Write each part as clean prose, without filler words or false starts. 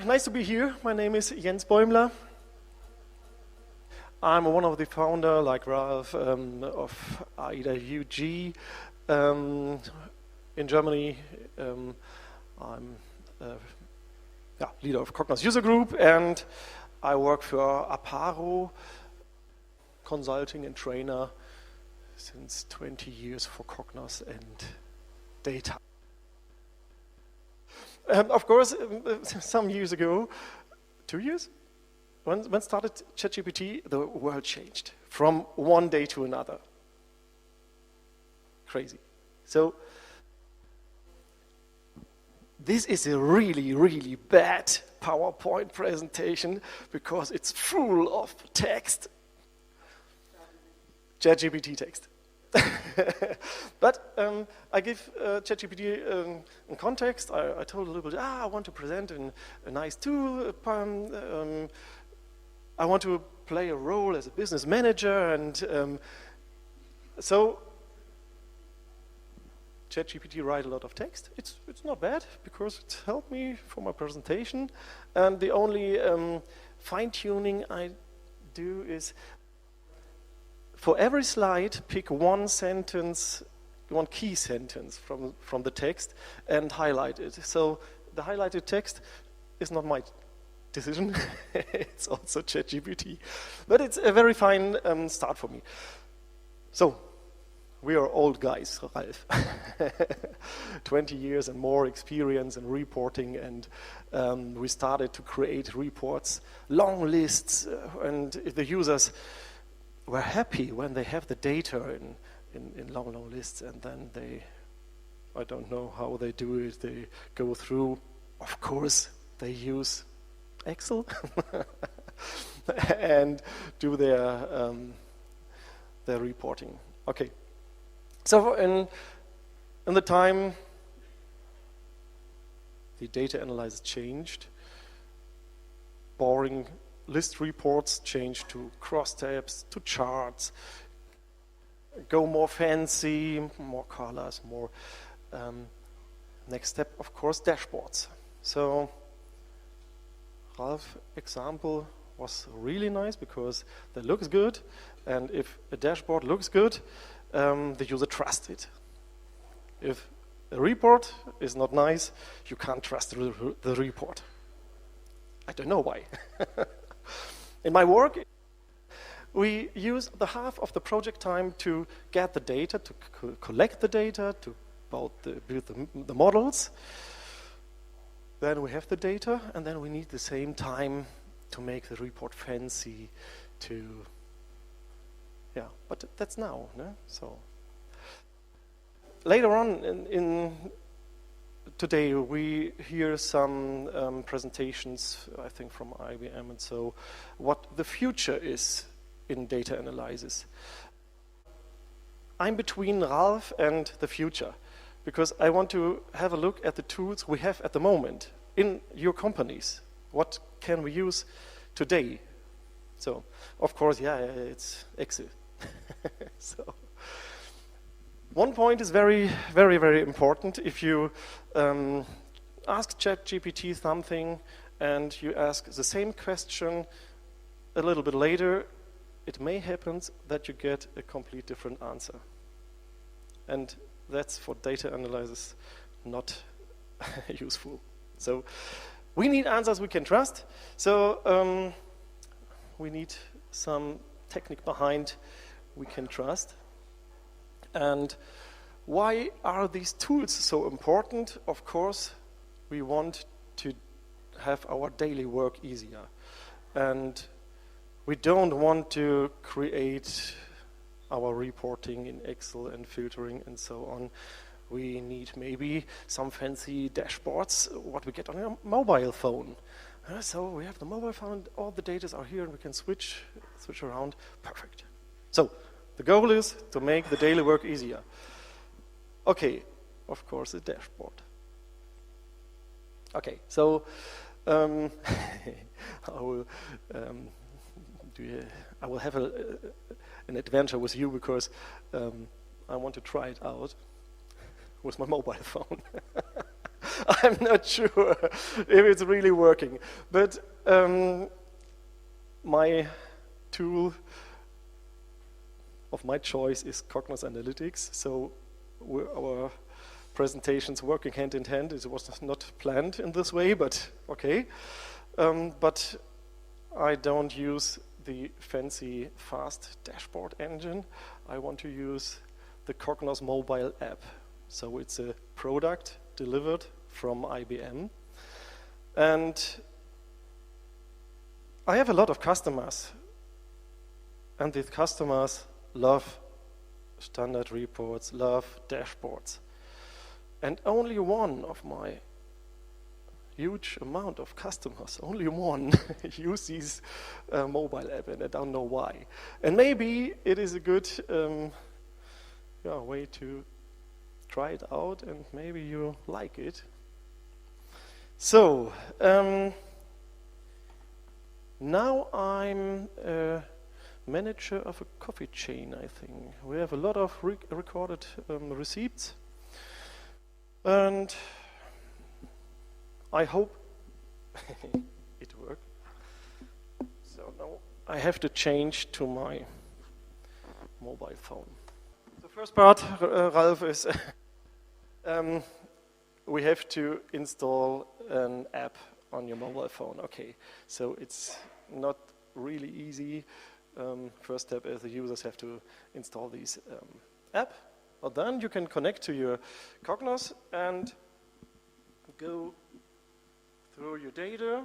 nice to be here. My name is Jens Bäumler. I'm one of the founder, like Ralph, of AIDA UG in Germany. I'm leader of Cognos user group, and I work for Apparo, consulting and trainer since 20 years for Cognos and data. Of course, some years ago, 2 years, when started ChatGPT, the world changed from one day to another. Crazy. So this is a really, really bad PowerPoint presentation because it's full of text. ChatGPT text. But I give ChatGPT in context. I told a little bit, I want to present a nice tool. I want to play a role as a business manager. And so ChatGPT write a lot of text. It's not bad because it helped me for my presentation. And the only fine-tuning I do is for every slide, pick one sentence, one key sentence from the text and highlight it. So the highlighted text is not my decision. It's also ChatGPT. But it's a very fine start for me. So we are old guys, Ralph. 20 years and more experience in reporting, and we started to create reports, long lists, and the users were happy when they have the data in long lists, and then I don't know how they do it, they go through. Of course, they use Excel and do their reporting. Okay, so in the time, the data analysis changed. Boring list reports change to crosstabs, to charts, go more fancy, more colors, more. Next step, of course, dashboards. So Ralph's example was really nice because that looks good, and if a dashboard looks good, the user trusts it. If a report is not nice, you can't trust the report. I don't know why. In my work, we use the half of the project time to get the data, to collect the data, to build the models. Then we have the data, and then we need the same time to make the report fancy, but that's now, no? So later on today we hear some presentations, I think from IBM and so, what the future is in data analysis. I'm between Ralph and the future because I want to have a look at the tools we have at the moment in your companies. What can we use today? So, of course, it's Excel. So, one point is very, very, very important. If you ask ChatGPT something and you ask the same question a little bit later, it may happen that you get a complete different answer. And that's for data analysis not useful. So we need answers we can trust. So we need some technique behind we can trust. And why are these tools so important? Of course, we want to have our daily work easier. And we don't want to create our reporting in Excel and filtering and so on. We need maybe some fancy dashboards, what we get on a mobile phone. So we have the mobile phone, all the data are here, and we can switch around. Perfect. So the goal is to make the daily work easier. Okay, of course, a dashboard. Okay, so I will have an adventure with you because I want to try it out with my mobile phone. I'm not sure if it's really working. But my tool of my choice is Cognos Analytics. So our presentations working hand in hand. It was not planned in this way, but okay. But I don't use the fancy fast dashboard engine. I want to use the Cognos mobile app. So it's a product delivered from IBM. And I have a lot of customers. And these customers love standard reports, love dashboards. And only one of my huge amount of customers, only one use this mobile app, and I don't know why. And maybe it is a good way to try it out, and maybe you like it. So, now I'm a manager of a coffee chain, I think. We have a lot of recorded receipts. And I hope it worked. So now I have to change to my mobile phone. The first part, Ralf, is we have to install an app on your mobile phone. Okay, so it's not really easy. First step is the users have to install this app. But then you can connect to your Cognos and go through your data.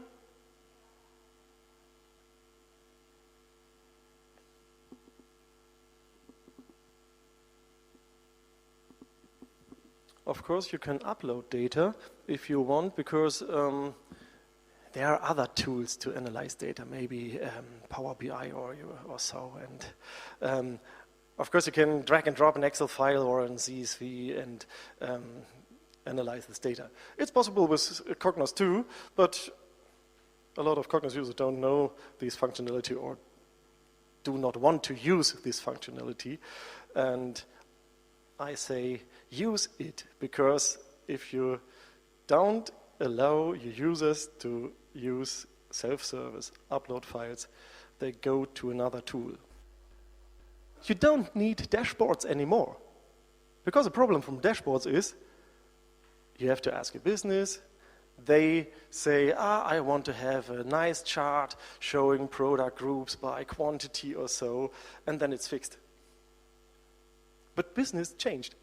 Of course, you can upload data if you want, because there are other tools to analyze data, maybe Power BI or so. And of course, you can drag and drop an Excel file or an CSV and analyze this data. It's possible with Cognos too, but a lot of Cognos users don't know this functionality or do not want to use this functionality. And I say use it, because if you don't allow your users to use self-service upload files, they go to another tool. You don't need dashboards anymore, because the problem from dashboards is you have to ask a business. They say, I want to have a nice chart showing product groups by quantity or so, and then it's fixed. But business changed.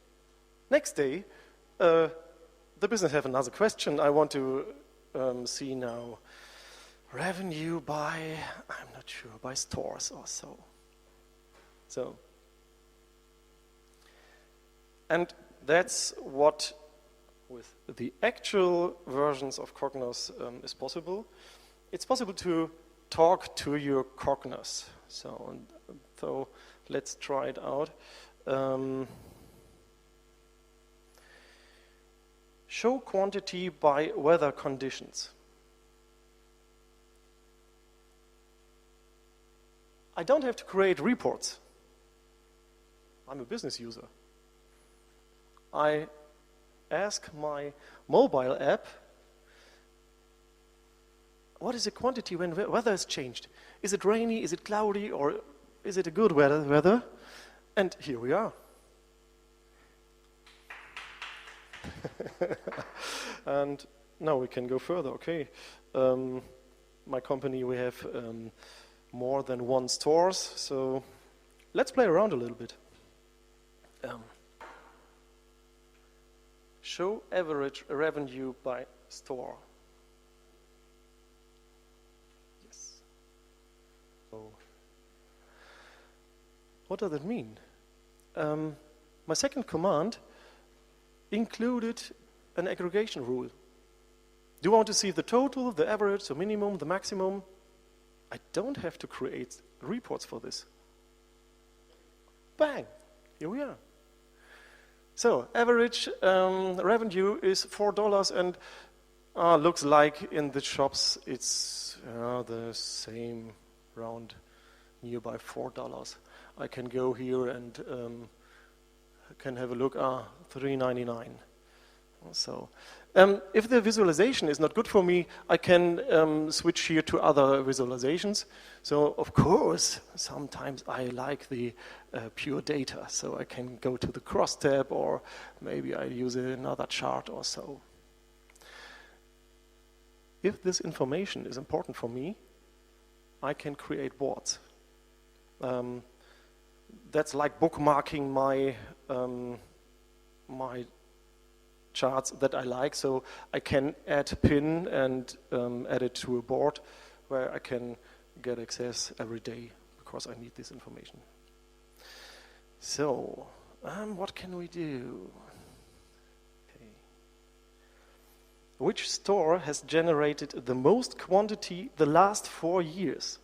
Next day, the business have another question. I want to see now revenue by, I'm not sure, by stores or so. And that's what with the actual versions of Cognos is possible. It's possible to talk to your Cognos. So let's try it out. Show quantity by weather conditions. I don't have to create reports. I'm a business user. I ask my mobile app, what is the quantity when weather has changed? Is it rainy, is it cloudy, or is it a good weather? And here we are. And now we can go further, okay. My company, we have more than one stores, so let's play around a little bit. Show average revenue by store. Yes. So, what does it mean? My second command included an aggregation rule. Do you want to see the total, the average, the minimum, the maximum? I don't have to create reports for this. Bang! Here we are. So, average revenue is $4, and looks like in the shops it's the same, round nearby $4. I can go here and can have a look. $3.99. So, If the visualization is not good for me, I can switch here to other visualizations. So of course, sometimes I like the pure data, so I can go to the cross tab, or maybe I use another chart or so. If this information is important for me, I can create boards. That's like bookmarking my my charts that I like, so I can add a pin and add it to a board where I can get access every day because I need this information. So, what can we do? Okay. Which store has generated the most quantity the last 4 years?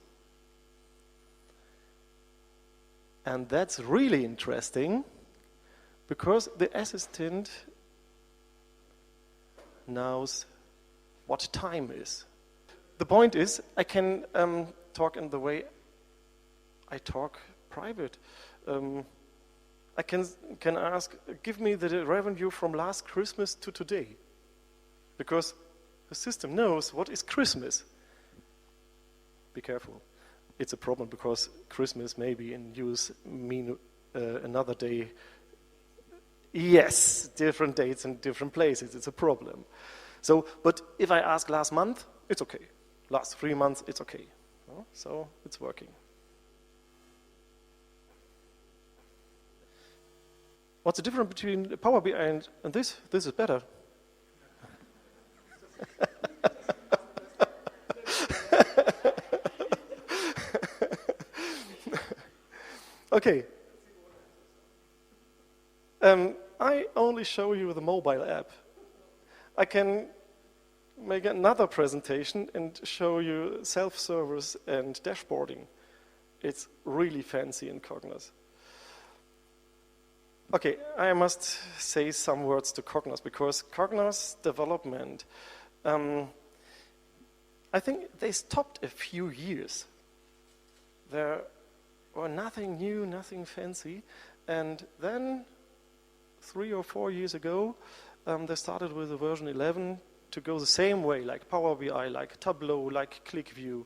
And that's really interesting because the assistant knows what time is. The point is, I can talk in the way I talk private. I can ask, give me the revenue from last Christmas to today, because the system knows what is Christmas. Be careful. It's a problem because Christmas maybe in use mean another day. Yes, different dates and different places, it's a problem. So, but if I ask last month, it's okay. Last 3 months, it's okay. So, it's working. What's the difference between Power BI and this? This is better. Okay. I only show you the mobile app. I can make another presentation and show you self-service and dashboarding. It's really fancy in Cognos. Okay, I must say some words to Cognos, because Cognos development, I think they stopped a few years. There were nothing new, nothing fancy, and then 3 or 4 years ago, they started with the version 11 to go the same way, like Power BI, like Tableau, like ClickView.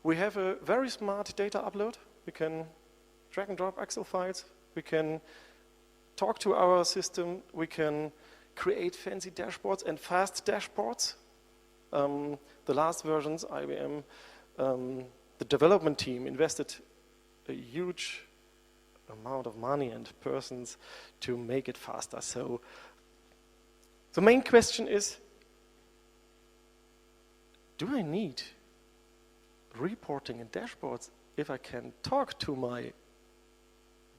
We have a very smart data upload. We can drag and drop Excel files. We can talk to our system. We can create fancy dashboards and fast dashboards. The last versions, IBM, the development team invested a huge amount of money and persons to make it faster. So the main question is, do I need reporting and dashboards if I can talk to my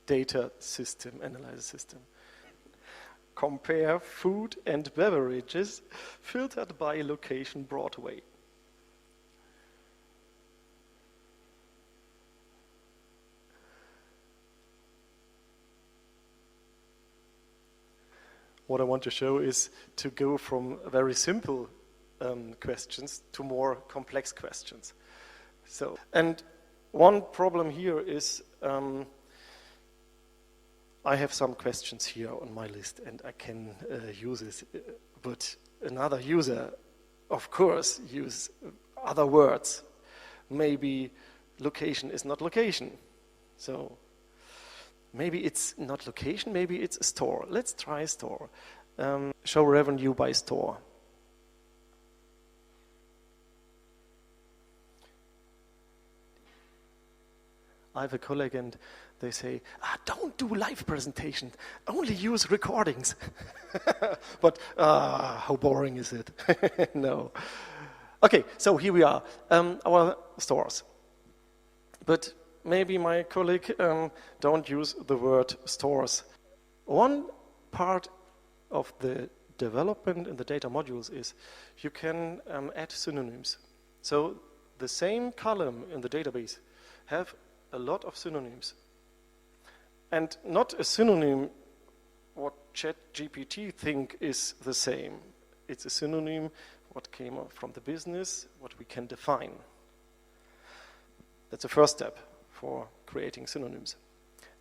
data system, analysis system? Compare food and beverages filtered by location Broadway. What I want to show is to go from very simple questions to more complex questions. So, and one problem here is I have some questions here on my list and I can use it, but another user, of course, use other words. Maybe location is not location. So maybe it's not location, maybe it's a store. Let's try store. Show revenue by store. I have a colleague and they say, don't do live presentations, only use recordings. But how boring is it? No. Okay, so here we are, our stores. But maybe my colleague don't use the word stores. One part of the development in the data modules is you can add synonyms. So the same column in the database have a lot of synonyms. And not a synonym what ChatGPT think is the same. It's a synonym what came from the business, what we can define. That's the first step for creating synonyms.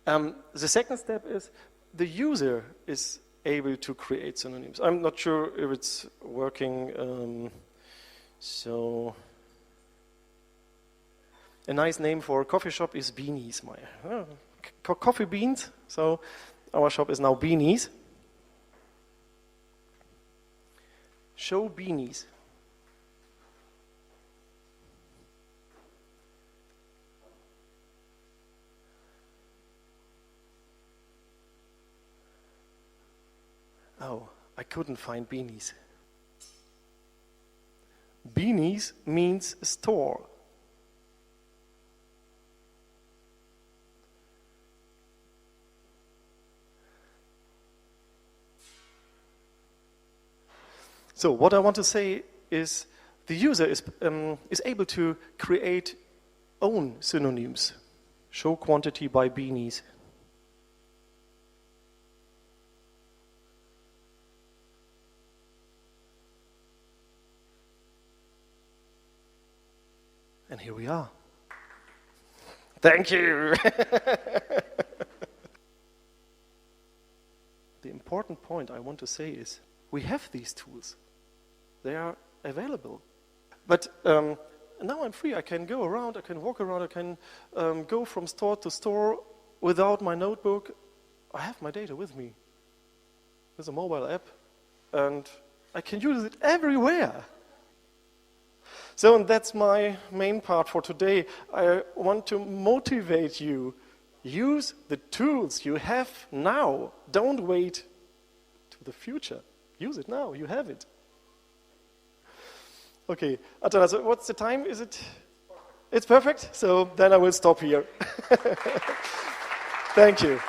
The second step is the user is able to create synonyms. I'm not sure if it's working. So a nice name for a coffee shop is Beanies. Coffee beans. So our shop is now Beanies. Show Beanies. Oh, I couldn't find Beanies. Beanies means store. So what I want to say is the user is able to create own synonyms. Show quantity by Beanies. And here we are. Thank you. The important point I want to say is we have these tools. They are available. But now I'm free. I can go around, I can walk around, I can go from store to store without my notebook. I have my data with me. There's a mobile app, and I can use it everywhere. So and that's my main part for today. I want to motivate you. Use the tools you have now. Don't wait to the future. Use it now. You have it. Okay, Attila, so what's the time? Is it? It's perfect? So then I will stop here. Thank you.